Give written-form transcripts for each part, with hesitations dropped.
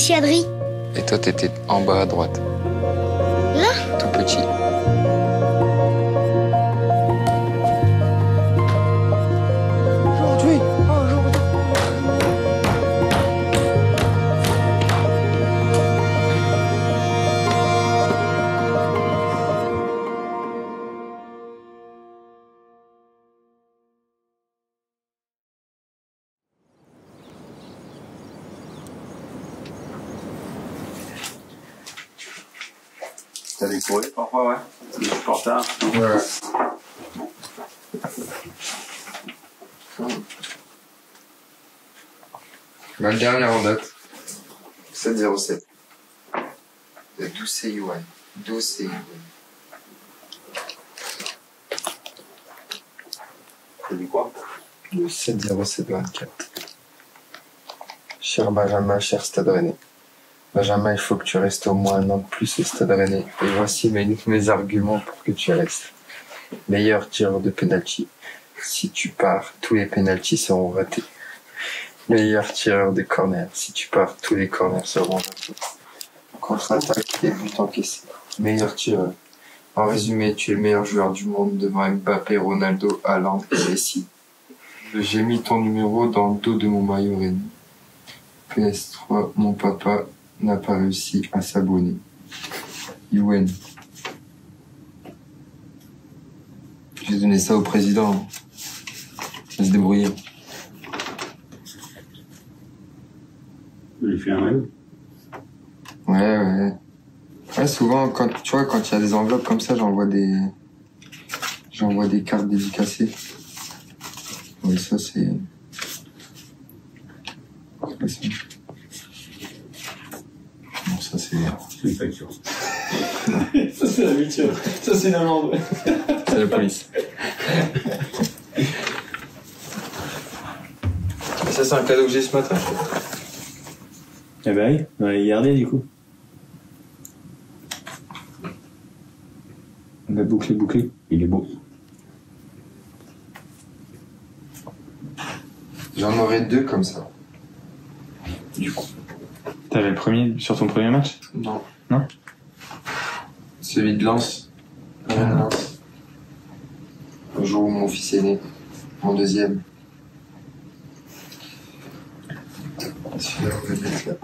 aussi Adri. Et toi, t'étais en bas à droite. Là? Tout petit. Aujourd'hui. T'as des courriers parfois, ouais. Je suis en retard. Ouais. Ma dernière en date. 707. De 12 CUI. 12 CUI. T'as dit quoi? Le 70724. Cher Benjamin, cher Stade Rennais. Benjamin, il faut que tu restes au moins un an de plus au Stade Rennais. Et voici mes arguments pour que tu restes. Meilleur tireur de penalty. Si tu pars, tous les penaltys seront ratés. Meilleur tireur de corner. Si tu pars, tous les corners seront ratés. Contre-attaque et but encaissé. Meilleur tireur. En résumé, tu es le meilleur joueur du monde devant Mbappé, Ronaldo, Haaland et Messi. J'ai mis ton numéro dans le dos de mon maillot Rennes. PS3, mon papa n'a pas réussi à s'abonner. UN. J'ai donné ça au président. Il va se débrouiller. Je lui fais un mail. Ouais. Ouais, souvent, quand il y a des enveloppes comme ça, j'envoie des cartes dédicacées. Oui, ça, c'est pas ça. Non, ça, c'est une facture. Ça, c'est la mutuelle. Ça, c'est l'amende. c'est la police. Ça, c'est un cadeau que j'ai ce matin. Eh ben oui, on va les garder du coup. On va boucler. Il est beau. J'en aurais 2 comme ça. Du coup. T'avais le premier sur ton premier match? Non. Non? Celui de Lens. Lens. Le jour où mon fils est né. Mon deuxième. Celui-là, on va le mettre là.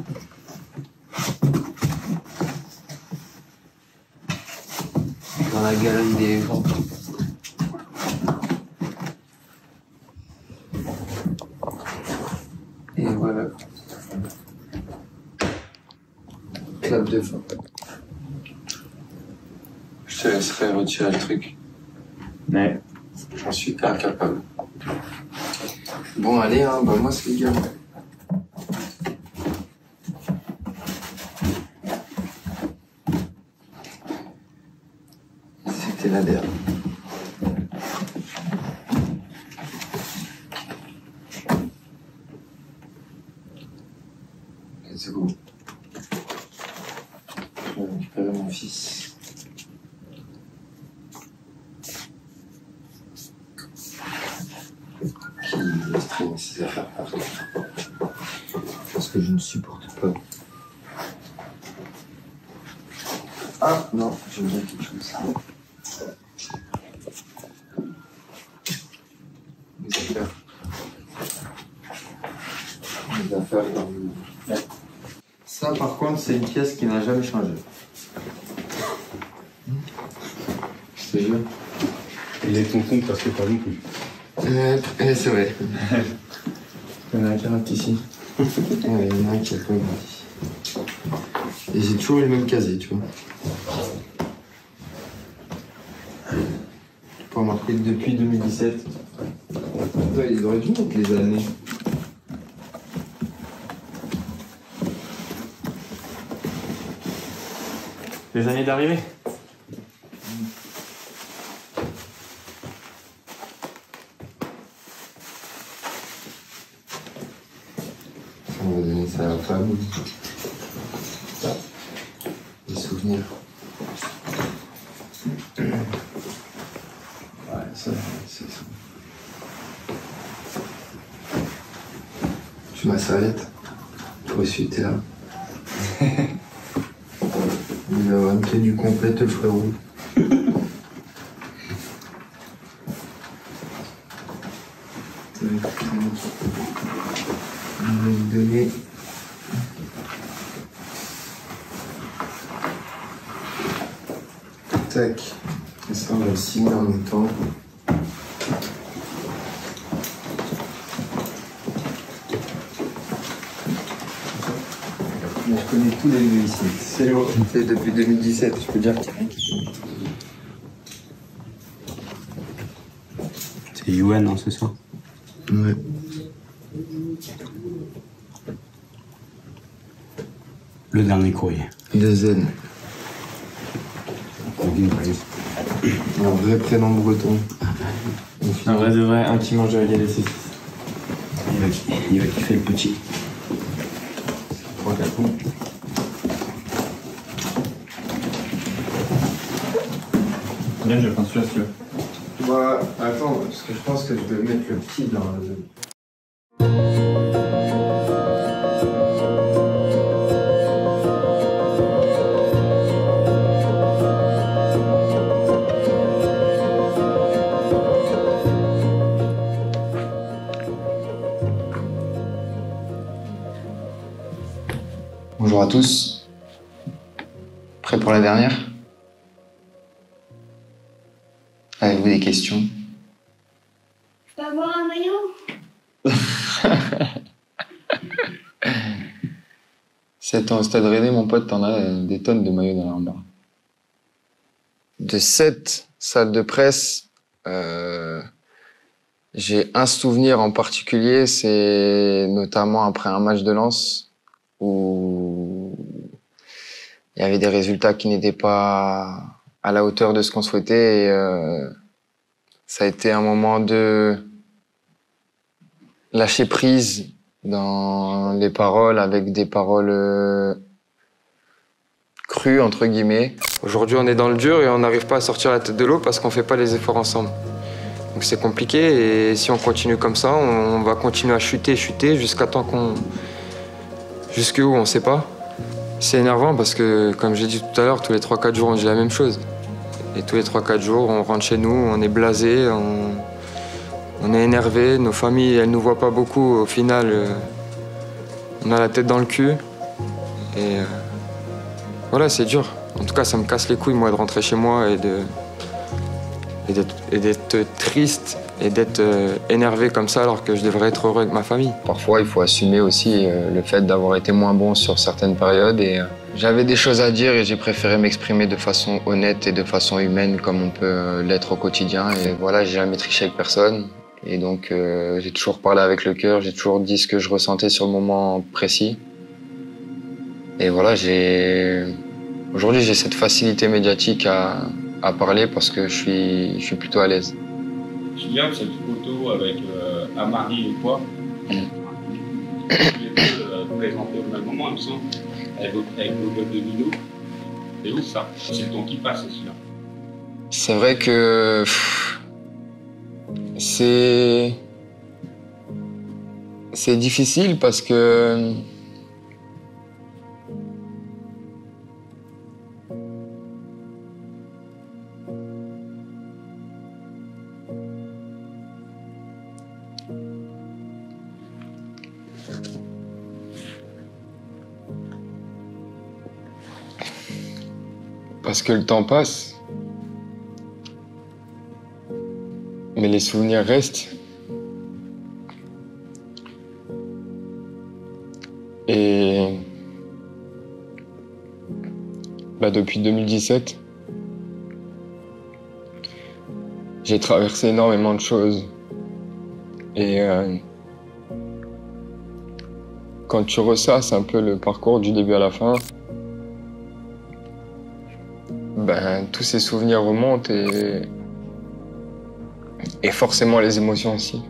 Dans la galerie des gens. Et voilà. Clap de fin. Je te laisserai retirer le truc. Ouais. J'en suis incapable. Bon, allez, hein, bah moi c'est le gars. C'était la dernière. C'est bon. Je vais récupérer mon fils. Qui laisse traîner ses affaires partout. Parce que je ne supporte pas. Ah non, j'ai oublié quelque chose. Mes affaires. Mes affaires dans le... Ouais. Ça par contre c'est une pièce qui n'a jamais changé. Je te jure. Il est ton compte parce que pas non plus. C'est vrai. Il y en a un qui rate ici. Ouais, il y en a un qui a pas ici. Et j'ai toujours les mêmes casiers, tu vois. Pour marquer depuis 2017. Ouais, ils auraient dû mettre les années. Les années d'arrivée? On va donner ça à la femme. Des souvenirs. Ouais, ça, c'est ça. Tu ma serviette. Toi aussi, t'es là. Il a une tenue complète, le frérot. On va lui donner. Tac. Et ça, on va le signer en même temps. Je connais tous les lieux ici. C'est bon. C'est depuis 2017, je peux dire. C'est Yuan, non, c'est ça? Ouais. Le dernier courrier. De Zen. Un vrai prénom breton. Un vrai de vrai, un qui mange de la galette saucisse. Il va kiffer le petit. 3-4 coups. Bien, je vais prendre celui-là, celui-là. Bah, attends, parce que je pense que je vais mettre le petit dans la zone. Bonjour à tous. Prêt pour la dernière? Avez-vous des questions? Je peux avoir un maillot? Si t'es au Stade Rennais, mon pote, t'en as des tonnes de maillots dans l'armoire. De cette salle de presse, j'ai un souvenir en particulier, c'est notamment après un match de Lens où il y avait des résultats qui n'étaient pas à la hauteur de ce qu'on souhaitait et ça a été un moment de lâcher prise dans les paroles avec des paroles crues entre guillemets. Aujourd'hui on est dans le dur et on n'arrive pas à sortir la tête de l'eau parce qu'on fait pas les efforts ensemble. Donc c'est compliqué et si on continue comme ça, on va continuer à chuter jusqu'à temps qu'on... Jusqu'où on sait pas. C'est énervant parce que, comme j'ai dit tout à l'heure, tous les 3-4 jours, on dit la même chose. Et tous les 3-4 jours, on rentre chez nous, on est blasé, on est énervé. Nos familles, elles nous voient pas beaucoup. Au final, on a la tête dans le cul. Et voilà, c'est dur. En tout cas, ça me casse les couilles, moi, de rentrer chez moi et d'être triste et d'être énervé comme ça alors que je devrais être heureux avec ma famille. Parfois, il faut assumer aussi le fait d'avoir été moins bon sur certaines périodes et j'avais des choses à dire et j'ai préféré m'exprimer de façon honnête et de façon humaine comme on peut l'être au quotidien. Et voilà, j'ai jamais triché avec personne et donc j'ai toujours parlé avec le cœur, j'ai toujours dit ce que je ressentais sur le moment précis. Et voilà, aujourd'hui j'ai cette facilité médiatique à parler parce que je suis plutôt à l'aise. Je me souviens de cette photo avec Amari et toi. Tous les deux présentés au même moment, il me semble, avec vos gueules de Mino. C'est ouf ça. C'est le temps qui passe, c'est celui-là. C'est vrai que c'est difficile parce que le temps passe, mais les souvenirs restent. Et depuis 2017, j'ai traversé énormément de choses. Et quand tu ressasses un peu le parcours du début à la fin, tous ces souvenirs remontent et forcément les émotions aussi.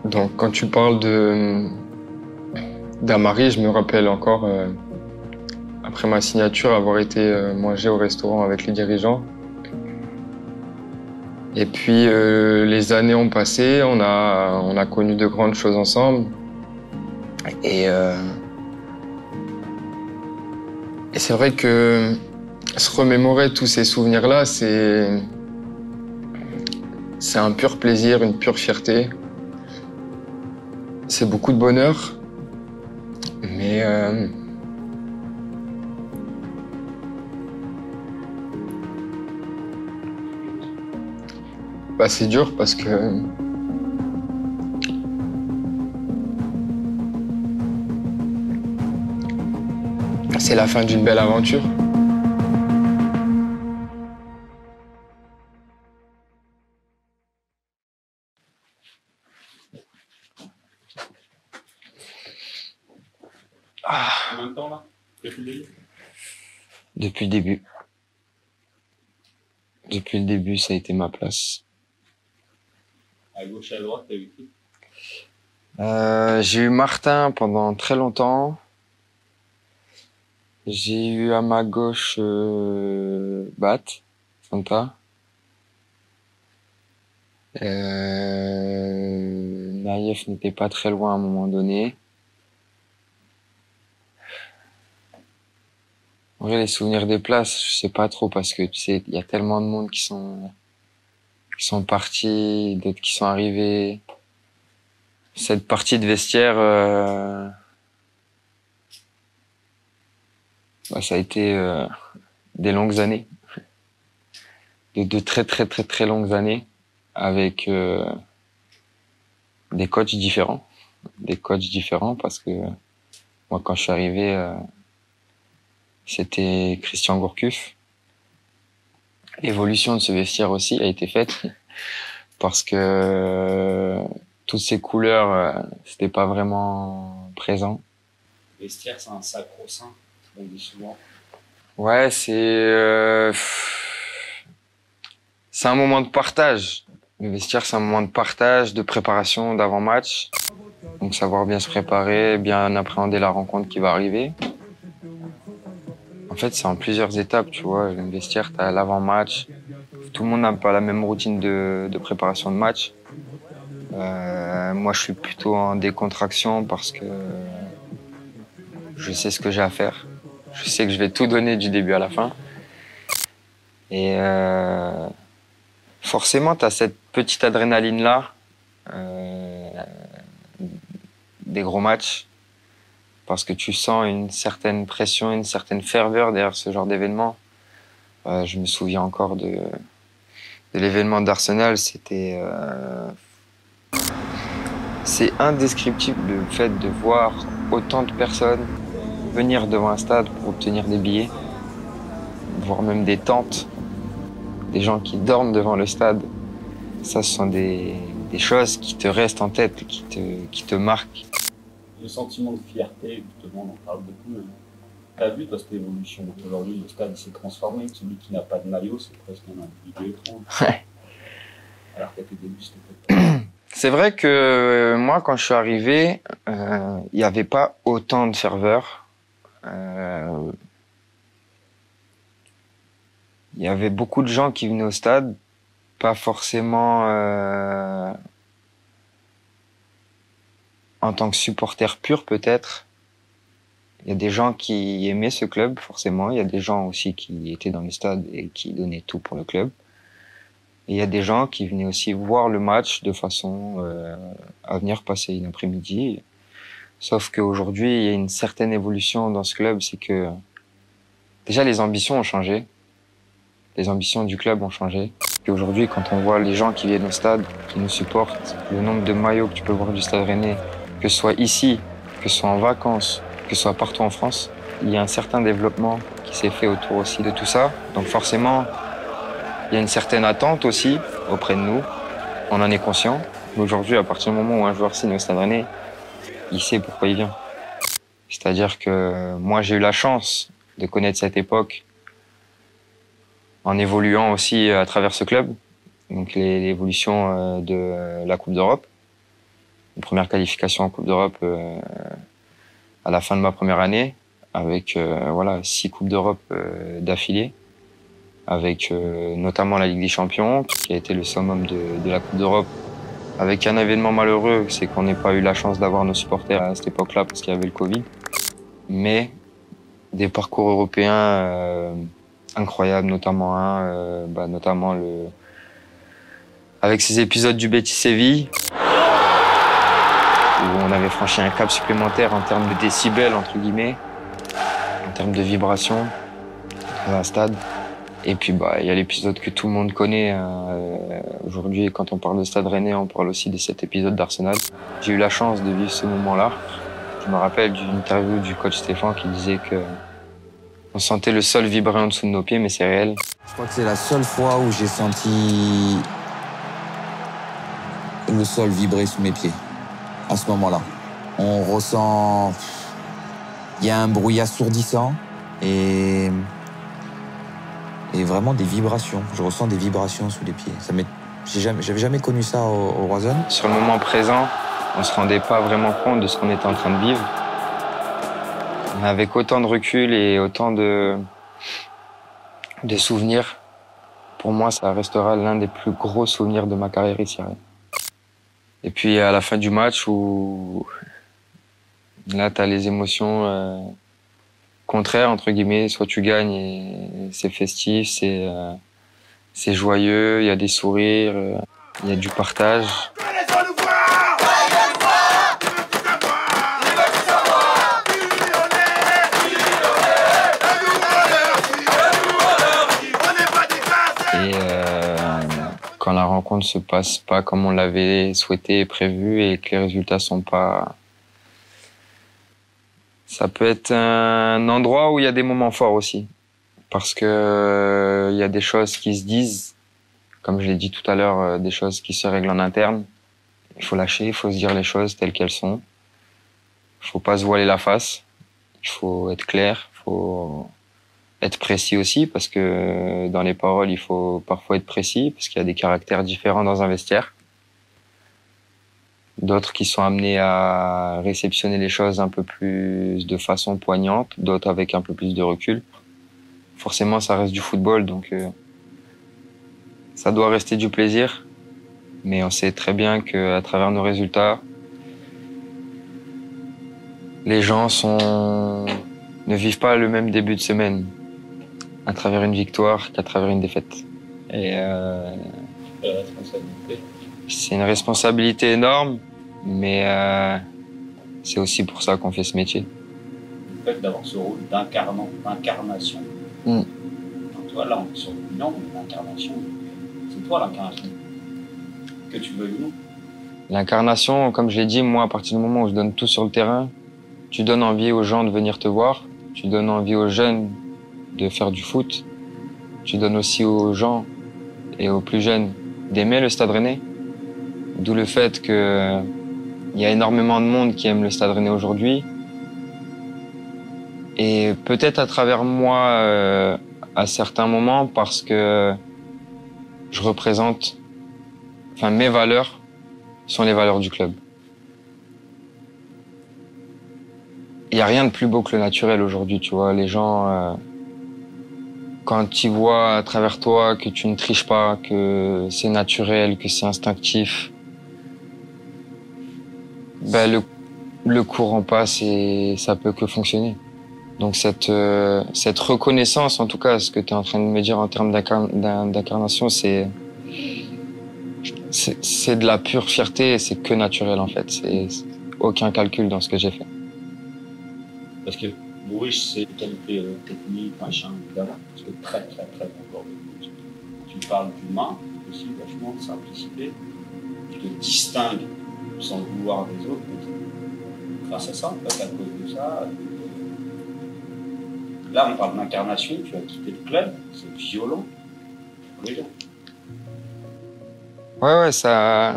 Donc quand tu parles d'Amari, je me rappelle encore, après ma signature, avoir été manger au restaurant avec les dirigeants. Et puis les années ont passé, on a connu de grandes choses ensemble. Et c'est vrai que se remémorer tous ces souvenirs-là, c'est un pur plaisir, une pure fierté. C'est beaucoup de bonheur, mais c'est dur parce que c'est la fin d'une belle aventure. Combien de temps là? Depuis le début? Depuis le début. Depuis le début, ça a été ma place. À gauche et à droite, t'as eu qui? J'ai eu Martin pendant très longtemps. J'ai eu à ma gauche Bat, Santa. Naïef n'était pas très loin à un moment donné. En vrai, les souvenirs des places, je sais pas trop parce que tu sais, il y a tellement de monde qui sont partis, d'autres qui sont arrivés. Cette partie de vestiaire, ça a été des longues années, de très très très très longues années, avec des coachs différents, parce que moi quand je suis arrivé, c'était Christian Gourcuff. L'évolution de ce vestiaire aussi a été faite parce que toutes ces couleurs, c'était pas vraiment présent. Le vestiaire, c'est un sacro-saint, on dit souvent. Ouais, c'est un moment de partage. Le vestiaire, c'est un moment de partage, de préparation d'avant-match. Donc savoir bien se préparer, bien appréhender la rencontre qui va arriver. En fait, c'est en plusieurs étapes, tu vois. Le vestiaire, t'as l'avant-match. Tout le monde n'a pas la même routine de préparation de match. Moi, je suis plutôt en décontraction parce que je sais ce que j'ai à faire. Je sais que je vais tout donner du début à la fin. Et forcément, tu as cette petite adrénaline-là des gros matchs parce que tu sens une certaine pression, une certaine ferveur derrière ce genre d'événement. Je me souviens encore de l'événement d'Arsenal. C'est indescriptible le fait de voir autant de personnes venir devant un stade pour obtenir des billets, voire même des tentes, des gens qui dorment devant le stade. Ça, ce sont des choses qui te restent en tête, qui te marquent. Le sentiment de fierté, justement, on en parle beaucoup. T'as vu, toi, cette évolution? Aujourd'hui, le stade s'est transformé. Celui qui n'a pas de maillot, c'est presque un individu étrange. Ouais. Alors qu'à tes débuts, c'était peut-être... C'est vrai que moi, quand je suis arrivé, il n'y avait pas autant de ferveur. Il y avait beaucoup de gens qui venaient au stade, pas forcément en tant que supporter pur peut-être. Il y a des gens qui aimaient ce club, forcément. Il y a des gens aussi qui étaient dans le stade et qui donnaient tout pour le club. Et il y a des gens qui venaient aussi voir le match de façon à venir passer une après-midi. Sauf qu'aujourd'hui, il y a une certaine évolution dans ce club, c'est que déjà les ambitions ont changé. Les ambitions du club ont changé. Et aujourd'hui, quand on voit les gens qui viennent au stade, qui nous supportent, le nombre de maillots que tu peux voir du Stade Rennais, que ce soit ici, que ce soit en vacances, que ce soit partout en France, il y a un certain développement qui s'est fait autour aussi de tout ça. Donc forcément, il y a une certaine attente aussi auprès de nous. On en est conscient. Mais aujourd'hui, à partir du moment où un joueur signe au Stade Rennais, il sait pourquoi il vient. C'est-à-dire que moi, j'ai eu la chance de connaître cette époque en évoluant aussi à travers ce club. Donc l'évolution de la Coupe d'Europe. Une première qualification en Coupe d'Europe à la fin de ma première année, avec 6 Coupes d'Europe d'affilée, avec notamment la Ligue des Champions, qui a été le summum de la Coupe d'Europe Avec un événement malheureux, c'est qu'on n'ait pas eu la chance d'avoir nos supporters à cette époque-là parce qu'il y avait le Covid. Mais des parcours européens incroyables, notamment avec ces épisodes du Betis Séville, où on avait franchi un cap supplémentaire en termes de décibels, entre guillemets, en termes de vibrations dans un stade. Et puis il y a l'épisode que tout le monde connaît. Aujourd'hui, quand on parle de Stade Rennais, on parle aussi de cet épisode d'Arsenal. J'ai eu la chance de vivre ce moment-là. Je me rappelle d'une interview du coach Stéphane qui disait que on sentait le sol vibrer en dessous de nos pieds, mais c'est réel. Je crois que c'est la seule fois où j'ai senti le sol vibrer sous mes pieds. À ce moment-là, on ressent, il y a un bruit assourdissant et vraiment des vibrations. Je ressens des vibrations sous les pieds. J'avais jamais connu ça au Roison. Sur le moment présent, on se rendait pas vraiment compte de ce qu'on était en train de vivre. Mais avec autant de recul et autant de souvenirs, pour moi, ça restera l'un des plus gros souvenirs de ma carrière ici. Et puis à la fin du match, où là, tu as les émotions contraire, entre guillemets, soit tu gagnes et c'est festif, c'est joyeux, il y a des sourires, il y a du partage. Et quand la rencontre se passe pas comme on l'avait souhaité et prévu et que les résultats sont pas... Ça peut être un endroit où il y a des moments forts aussi. Parce que il y a des choses qui se disent, comme je l'ai dit tout à l'heure, des choses qui se règlent en interne. Il faut lâcher, il faut se dire les choses telles qu'elles sont. Il faut pas se voiler la face. Il faut être clair, il faut être précis aussi, parce que dans les paroles, il faut parfois être précis, parce qu'il y a des caractères différents dans un vestiaire. D'autres qui sont amenés à réceptionner les choses un peu plus de façon poignante, d'autres avec un peu plus de recul. Forcément, ça reste du football, donc ça doit rester du plaisir. Mais on sait très bien qu'à travers nos résultats, les gens ne vivent pas le même début de semaine à travers une victoire qu'à travers une défaite. Et c'est une responsabilité énorme, mais c'est aussi pour ça qu'on fait ce métier. Le fait d'avoir ce rôle d'incarnation. Toi, là, on est sur le bilan, l'incarnation. C'est toi l'incarnation. Que tu veuilles ou non. L'incarnation, comme je l'ai dit, moi, à partir du moment où je donne tout sur le terrain, tu donnes envie aux gens de venir te voir, tu donnes envie aux jeunes de faire du foot, tu donnes aussi aux gens et aux plus jeunes d'aimer le Stade Rennais. D'où le fait qu'il y a énormément de monde qui aime le Stade Rennais aujourd'hui. Et peut-être à travers moi, à certains moments, parce que je représente, mes valeurs sont les valeurs du club. Il n'y a rien de plus beau que le naturel aujourd'hui, tu vois. Les gens, quand ils voient à travers toi que tu ne triches pas, que c'est naturel, que c'est instinctif, le courant passe et ça peut que fonctionner. Donc cette reconnaissance, en tout cas, ce que tu es en train de me dire en termes d'incarnation, c'est de la pure fierté et c'est que naturel en fait. C'est aucun calcul dans ce que j'ai fait. Parce que Bourriche, c'est des qualités techniques, machin, évidemment, parce que très bon joueur de foot. Tu parles d'humain, aussi vachement de simplicité. Tu te distingues sans le vouloir des autres. Grâce à ça, pas qu'à cause de ça. Là, on parle d'incarnation, tu as quitté le club, c'est violent pour les gens. Ouais, ça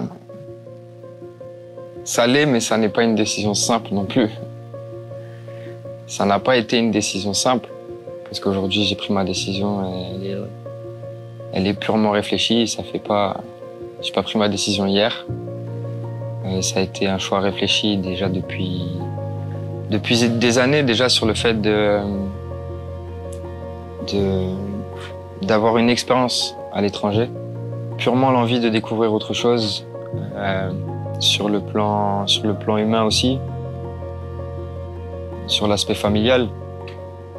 l'est, mais ça n'est pas une décision simple non plus. Ça n'a pas été une décision simple, parce qu'aujourd'hui, j'ai pris ma décision, elle est purement réfléchie, j'ai pas pris ma décision hier. Ça a été un choix réfléchi déjà depuis des années, déjà sur le fait d'avoir une expérience à l'étranger. Purement l'envie de découvrir autre chose, sur le plan humain aussi, sur l'aspect familial,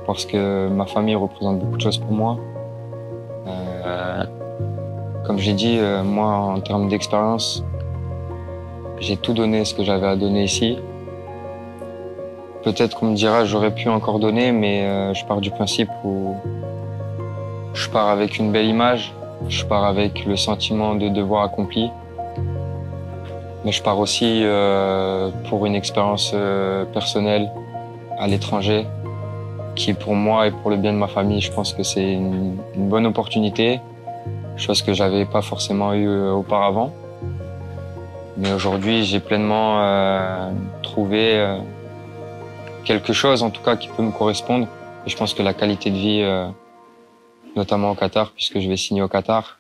parce que ma famille représente beaucoup de choses pour moi. Comme j'ai dit, moi, en termes d'expérience, j'ai tout donné ce que j'avais à donner ici. Peut-être qu'on me dira j'aurais pu encore donner, mais je pars du principe où je pars avec une belle image, je pars avec le sentiment de devoir accompli. Mais je pars aussi pour une expérience personnelle à l'étranger, qui pour moi et pour le bien de ma famille, je pense que c'est une bonne opportunité, chose que j'avais pas forcément eu auparavant. Mais aujourd'hui, j'ai pleinement trouvé quelque chose, en tout cas, qui peut me correspondre. Et je pense que la qualité de vie, notamment au Qatar, puisque je vais signer au Qatar,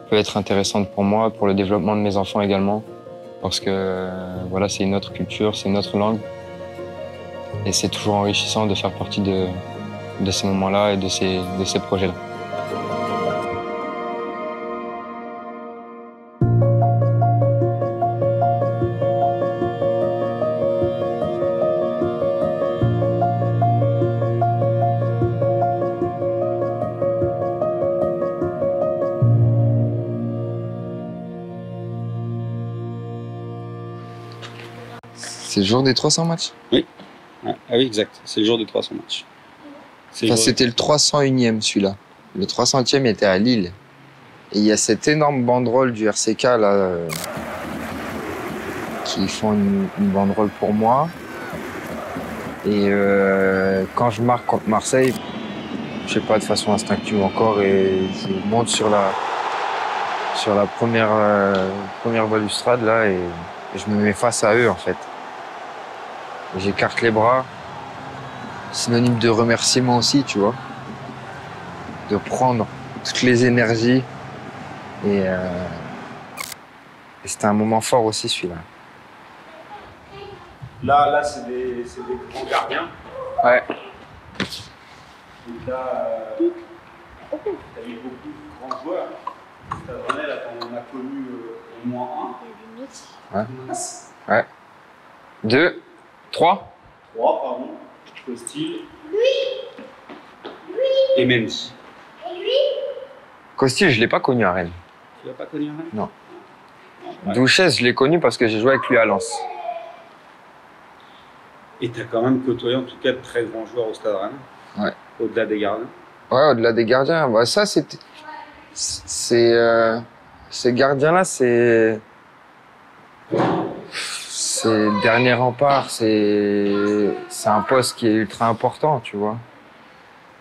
peut être intéressante pour moi, pour le développement de mes enfants également, parce que voilà, c'est une autre culture, c'est une autre langue, et c'est toujours enrichissant de faire partie de ces moments-là et de ces projets-là. C'est le jour des 300 matchs? Oui. Ah oui, exact. C'est le jour des 300 matchs. Enfin, c'était le 301e celui-là. Le 300e était à Lille. Et il y a cette énorme banderole du RCK là, qui font une banderole pour moi. Et quand je marque contre Marseille, je sais pas, de façon instinctive encore, et je monte sur la première balustrade là, et je me mets face à eux en fait. J'écarte les bras, synonyme de remerciement aussi, tu vois, de prendre toutes les énergies, et c'était un moment fort aussi celui-là. Là c'est des grands gardiens. Ouais. Donc là, t'as eu beaucoup de grands joueurs. Stade Rennais, on en a connu au moins un. Ouais. Ouais. 2, 3. 3, pardon. Costil. Et Mendy. Costil, je l'ai pas connu à Rennes. Tu l'as pas connu à Rennes? Non. Ouais. Douchez, je l'ai connu parce que j'ai joué avec lui à Lens. Et tu as quand même côtoyé en tout cas de très grands joueurs au Stade Rennais. Ouais. Au-delà des gardiens. Ouais, au-delà des gardiens. Bah, ça, c'était. Ces gardiens-là, c'est le dernier rempart. C'est un poste qui est ultra important, tu vois.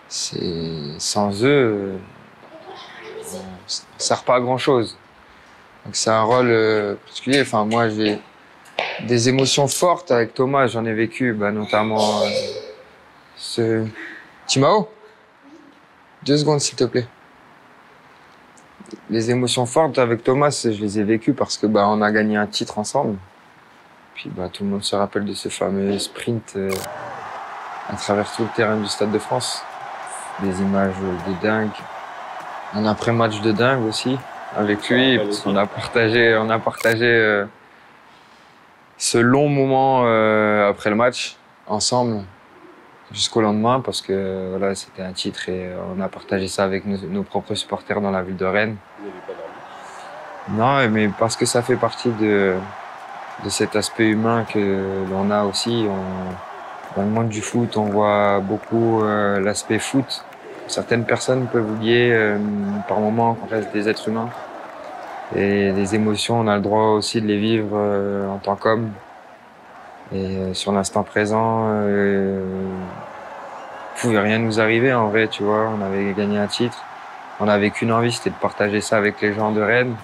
Sans eux, ça ne sert pas à grand-chose. Donc c'est un rôle particulier. Enfin, moi, j'ai des émotions fortes avec Thomas. J'en ai vécu, bah, notamment Timao, 2 secondes, s'il te plaît. Les émotions fortes avec Thomas, je les ai vécues parce que bah, on a gagné un titre ensemble. Puis bah, tout le monde se rappelle de ce fameux sprint à travers tout le terrain du Stade de France. Des images de dingue. Un après-match de dingue aussi avec lui, parce qu'on a partagé ce long moment après le match ensemble jusqu'au lendemain, parce que voilà, c'était un titre et on a partagé ça avec nos propres supporters dans la ville de Rennes. Vous n'avez pas dormi? Non, mais parce que ça fait partie de cet aspect humain que l'on a aussi. Dans le monde du foot, on voit beaucoup l'aspect foot. Certaines personnes peuvent oublier par moments qu'on reste des êtres humains. Et les émotions, on a le droit aussi de les vivre en tant qu'homme. Et sur l'instant présent, il pouvait rien nous arriver en vrai, tu vois. On avait gagné un titre. On n'avait qu'une envie, c'était de partager ça avec les gens de Rennes,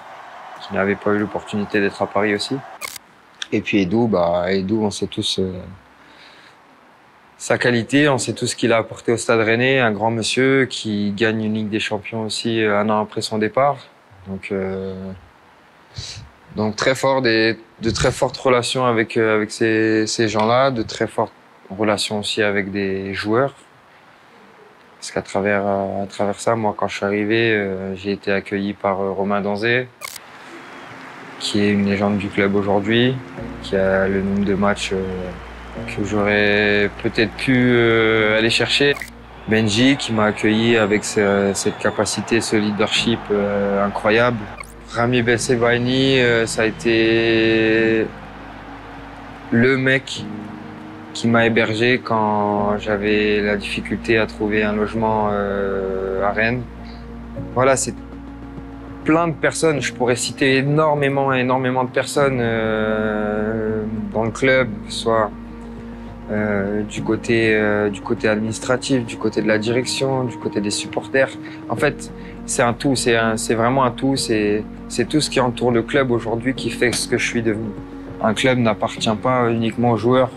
qui n'avaient pas eu l'opportunité d'être à Paris aussi. Et puis Edou, on sait tous sa qualité, on sait tous ce qu'il a apporté au Stade Rennais, un grand monsieur qui gagne une Ligue des Champions aussi 1 an après son départ. Donc très fort, de très fortes relations avec ces gens-là, de très fortes relations aussi avec des joueurs. Parce qu'à travers ça, moi, quand je suis arrivé, j'ai été accueilli par Romain Danzé, qui est une légende du club aujourd'hui, qui a le nombre de matchs que j'aurais peut-être pu aller chercher. Benji qui m'a accueilli avec cette capacité, ce leadership incroyable. Rami Belsebaini, ça a été le mec qui m'a hébergé quand j'avais la difficulté à trouver un logement à Rennes. Voilà, c'est plein de personnes. Je pourrais citer énormément de personnes dans le club, soit du côté administratif, du côté de la direction, du côté des supporters. En fait, c'est un tout, c'est vraiment un tout. C'est tout ce qui entoure le club aujourd'hui qui fait ce que je suis devenu. Un club n'appartient pas uniquement aux joueurs,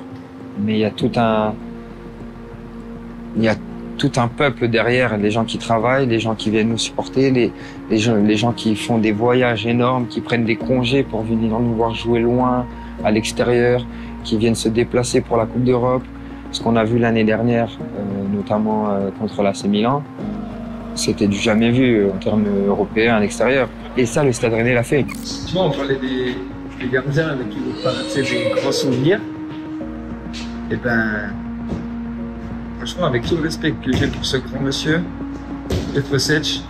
mais il y a tout un peuple derrière, les gens qui travaillent, les gens qui viennent nous supporter, les gens qui font des voyages énormes, qui prennent des congés pour venir nous voir jouer loin, à l'extérieur, qui viennent se déplacer pour la Coupe d'Europe. Ce qu'on a vu l'année dernière, notamment contre l'AC Milan, c'était du jamais vu en termes européens à l'extérieur. Et ça, le Stade Rennais l'a fait. Tu vois, on parlait des gardiens avec qui vous partagez des grands souvenirs. Et ben, franchement, avec tout le respect que j'ai pour ce grand monsieur, Petrosec,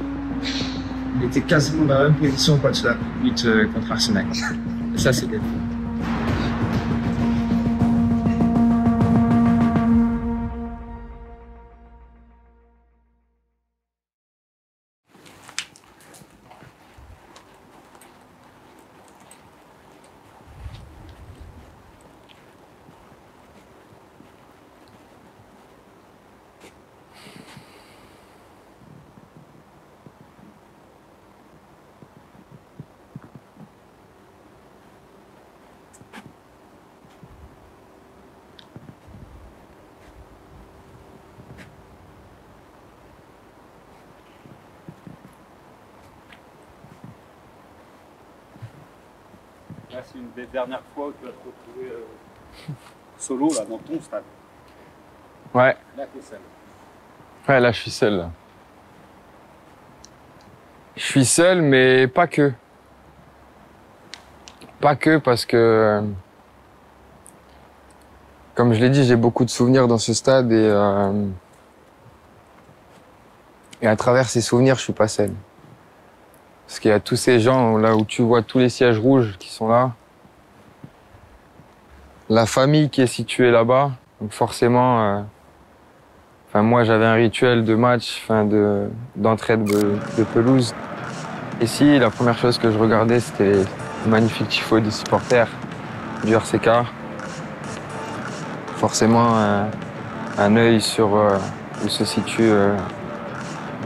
il était quasiment dans la même position quand il a lutte contre Arsenal. Et ça, c'était fou. Là, c'est une des dernières fois où tu vas te retrouver solo là, dans ton stade. Ouais. Là, t'es seul. Ouais, là, je suis seul. Là. Je suis seul, mais pas que. Pas que parce que, comme je l'ai dit, j'ai beaucoup de souvenirs dans ce stade et à travers ces souvenirs, je suis pas seul. Parce qu'il y a tous ces gens, là où tu vois tous les sièges rouges qui sont là. La famille qui est située là-bas. Donc forcément, moi j'avais un rituel de match, d'entraide de pelouse. Ici, la première chose que je regardais, c'était les magnifiques tifos des supporters du RCK. Forcément, un œil sur où se situe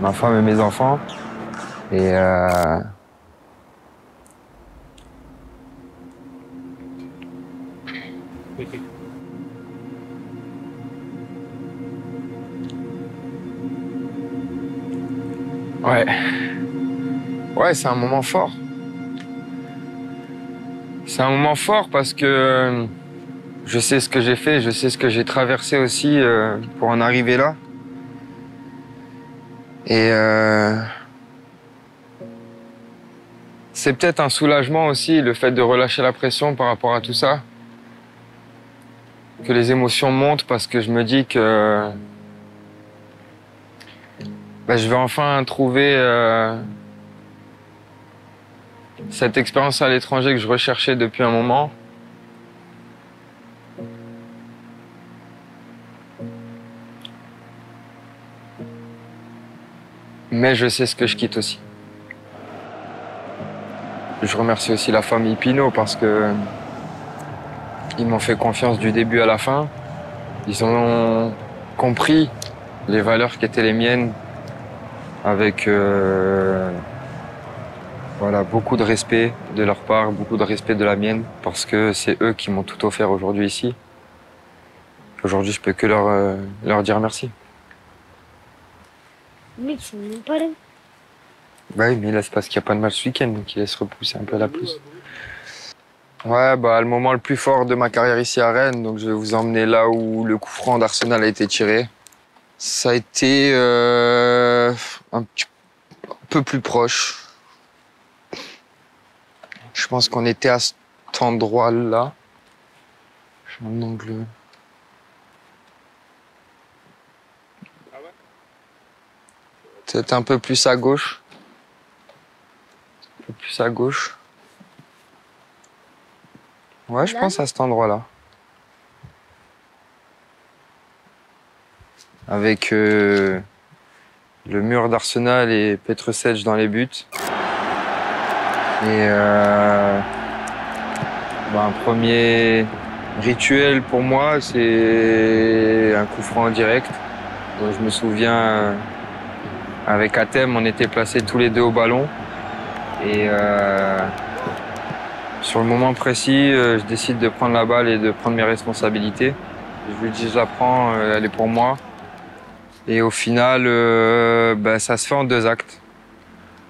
ma femme et mes enfants. Et ouais, c'est un moment fort. C'est un moment fort parce que je sais ce que j'ai fait, je sais ce que j'ai traversé aussi pour en arriver là. Et c'est peut-être un soulagement aussi, le fait de relâcher la pression par rapport à tout ça. Que les émotions montent parce que je me dis que je vais enfin trouver cette expérience à l'étranger que je recherchais depuis un moment. Mais je sais ce que je quitte aussi. Je remercie aussi la famille Pinault parce que ils m'ont fait confiance du début à la fin. Ils ont compris les valeurs qui étaient les miennes avec beaucoup de respect de leur part, beaucoup de respect de la mienne parce que c'est eux qui m'ont tout offert aujourd'hui ici. Aujourd'hui, je peux que leur dire merci. Mais ils sont même pas là. Bah oui, mais là, c'est parce qu'il n'y a pas de match ce week-end, donc il laisse repousser un peu la pelouse. Ouais, le moment le plus fort de ma carrière ici à Rennes, donc je vais vous emmener là où le coup franc d'Arsenal a été tiré. Ça a été un peu plus proche. Je pense qu'on était à cet endroit-là. J'ai un angle. Peut-être un peu plus à gauche. Un peu plus à gauche. Ouais, je pense à cet endroit-là. Avec le mur d'Arsenal et Petrosec dans les buts. Et un premier rituel pour moi, c'est un coup franc en direct. Donc, je me souviens, avec Athème, on était placés tous les deux au ballon. Et sur le moment précis, je décide de prendre la balle et de prendre mes responsabilités. Je lui dis, je la prends, elle est pour moi. Et au final, ça se fait en 2 actes.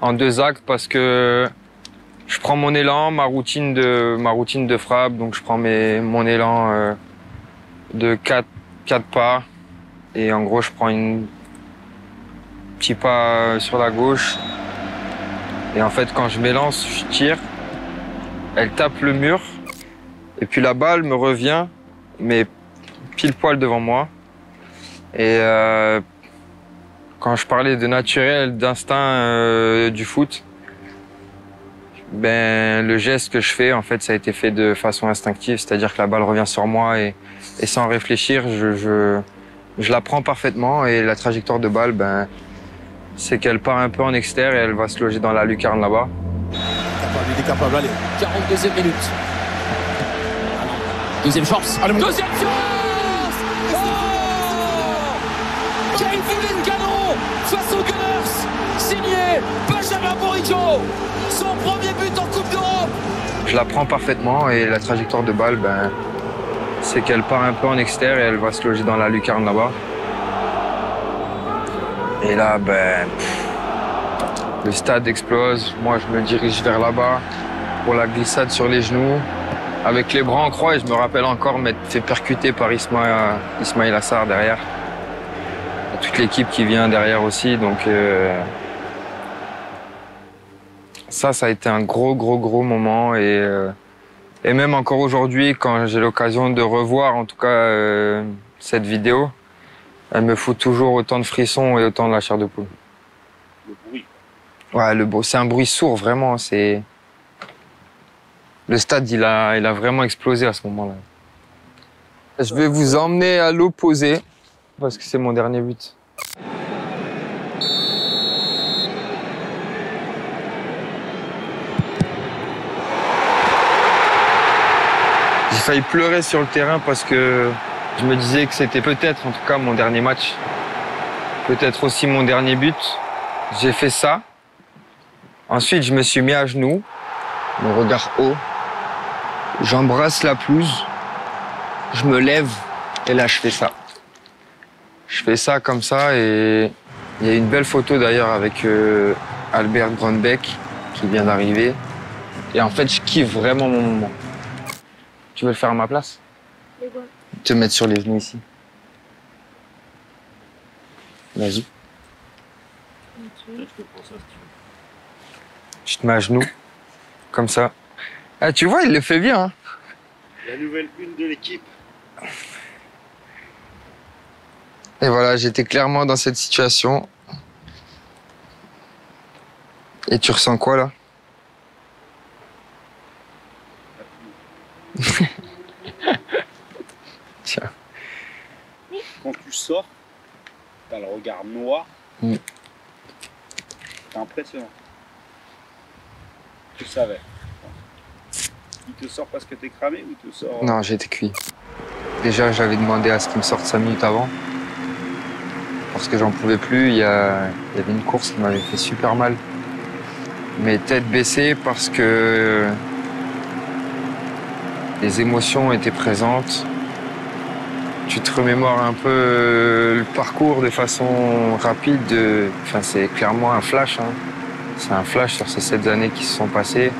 En 2 actes parce que je prends mon élan, ma routine de frappe. Donc je prends mon élan de 4 pas. Et en gros, je prends un petit pas sur la gauche. Et en fait, quand je m'élance, je tire. Elle tape le mur. Et puis la balle me revient, mais pile poil devant moi. Et quand je parlais de naturel, d'instinct du foot, le geste que je fais, en fait, ça a été fait de façon instinctive, c'est-à-dire que la balle revient sur moi et sans réfléchir, je la prends parfaitement et la trajectoire de balle, c'est qu'elle part un peu en extérieur et elle va se loger dans la lucarne là-bas. Il est capable, allez. 42e minute. Deuxième chance. Allez, deuxième chance. Quel filet de canon face aux Gunners. Signé Benjamin Bourigeaud. Son premier but en Coupe d'Europe. Je la prends parfaitement et la trajectoire de balle, c'est qu'elle part un peu en extérieur et elle va se loger dans la lucarne là-bas. Et là, le stade explose. Moi, je me dirige vers là-bas pour la glissade sur les genoux, avec les bras en croix. Et je me rappelle encore m'être fait percuter par Ismail Assar derrière. Il y a toute l'équipe qui vient derrière aussi. Donc, ça a été un gros moment. Et même encore aujourd'hui, quand j'ai l'occasion de revoir, en tout cas, cette vidéo, elle me fout toujours autant de frissons et autant de la chair de poule. Le bruit. Ouais, c'est un bruit sourd, vraiment. Le stade, il a vraiment explosé à ce moment-là. Je vais vous emmener à l'opposé, parce que c'est mon dernier but. J'ai failli pleurer sur le terrain parce que je me disais que c'était peut-être, en tout cas, mon dernier match. Peut-être aussi mon dernier but. J'ai fait ça. Ensuite, je me suis mis à genoux, mon regard haut. J'embrasse la pelouse. Je me lève et là, je fais ça. Je fais ça comme ça et il y a une belle photo d'ailleurs avec Albert Grönbeck qui vient d'arriver. Et en fait, je kiffe vraiment mon moment. Tu veux le faire à ma place? Te mettre sur les genoux ici. Vas-y. Je te mets à genoux, comme ça. Ah, tu vois, il le fait bien. Hein. La nouvelle une de l'équipe. Et voilà, j'étais clairement dans cette situation. Et tu ressens quoi, là? Tiens. Quand tu sors, t'as le regard noir. C'est impressionnant. Tu savais. Il te sort parce que t'es cramé ou il te sort... Non, j'étais cuit. Déjà, j'avais demandé à ce qu'il me sorte 5 minutes avant. Parce que j'en pouvais plus. Il y avait une course qui m'avait fait super mal. Mais tête baissée parce que les émotions étaient présentes. Tu te remémores un peu le parcours de façon rapide. Enfin, c'est clairement un flash. Hein. C'est un flash sur ces 7 années qui se sont passées.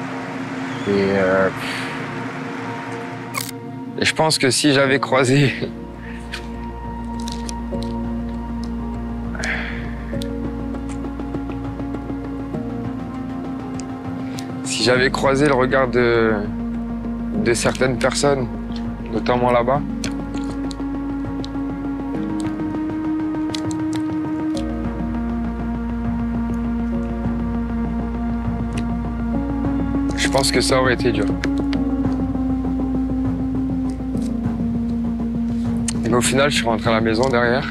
Et je pense que si j'avais croisé Si j'avais croisé le regard de certaines personnes, notamment là-bas, je pense que ça aurait été dur. Mais au final, je suis rentré à la maison derrière.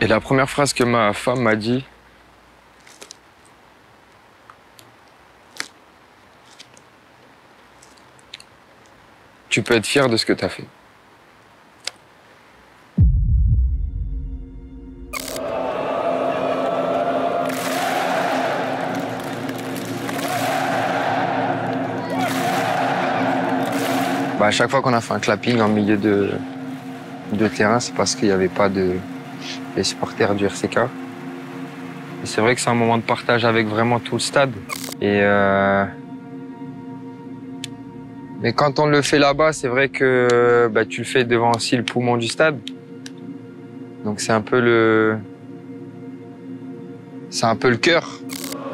Et la première phrase que ma femme m'a dit, tu peux être fier de ce que tu as fait. Bah, à chaque fois qu'on a fait un clapping en milieu de terrain, c'est parce qu'il n'y avait pas les supporters du RCK. Et c'est vrai que c'est un moment de partage avec vraiment tout le stade. Mais quand on le fait là-bas, c'est vrai que tu le fais devant aussi le poumon du stade. Donc c'est un peu le cœur,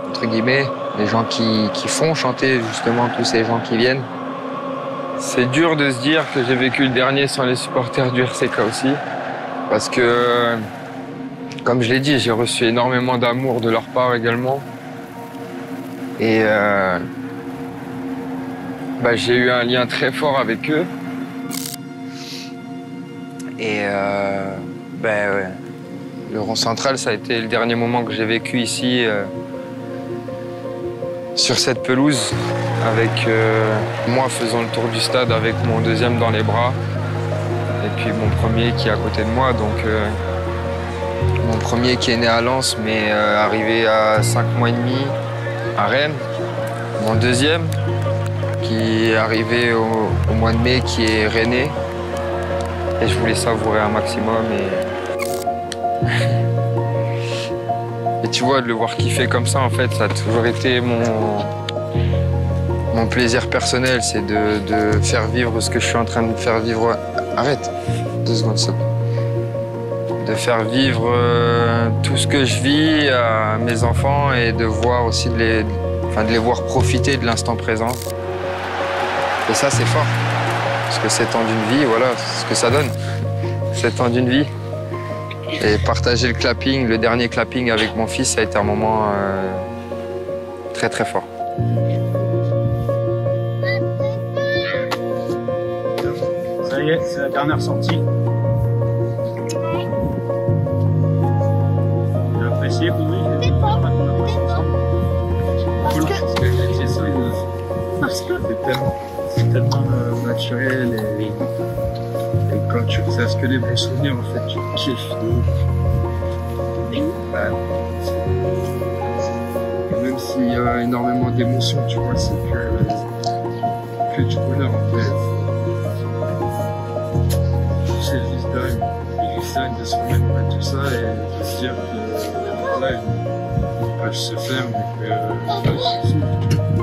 entre guillemets, les gens qui font chanter justement tous ces gens qui viennent. C'est dur de se dire que j'ai vécu le dernier sans les supporters du RCK aussi. Parce que, comme je l'ai dit, j'ai reçu énormément d'amour de leur part également. Et j'ai eu un lien très fort avec eux. Et le rond central, ça a été le dernier moment que j'ai vécu ici, sur cette pelouse, avec moi faisant le tour du stade avec mon deuxième dans les bras. Et puis mon premier qui est à côté de moi. Donc mon premier qui est né à Lens, mais arrivé à 5 mois et demi à Rennes. Mon deuxième qui est arrivé au mois de mai, qui est rennais. Et je voulais savourer un maximum. Et tu vois, de le voir kiffer comme ça, en fait, ça a toujours été mon plaisir personnel, c'est de faire vivre ce que je suis en train de faire vivre. Arrête, 2 secondes, stop. De faire vivre tout ce que je vis à mes enfants et de voir aussi de les voir profiter de l'instant présent. Et ça, c'est fort. Parce que 7 ans d'une vie, voilà, c'est ce que ça donne. 7 ans d'une vie. Et partager le clapping, le dernier clapping avec mon fils, ça a été un moment très très fort. Ça y est, c'est la dernière sortie. Tu as apprécié, Boury? C'est tellement naturel et quand tu ressasses que les bons souvenirs, en fait, tu kiffes de ouf. Et même s'il y a énormément d'émotions, tu vois, c'est que du bonheur, en fait. C'est juste dingue. De se remettre à tout ça et de se dire que là, une page se ferme et que là, je suis fou.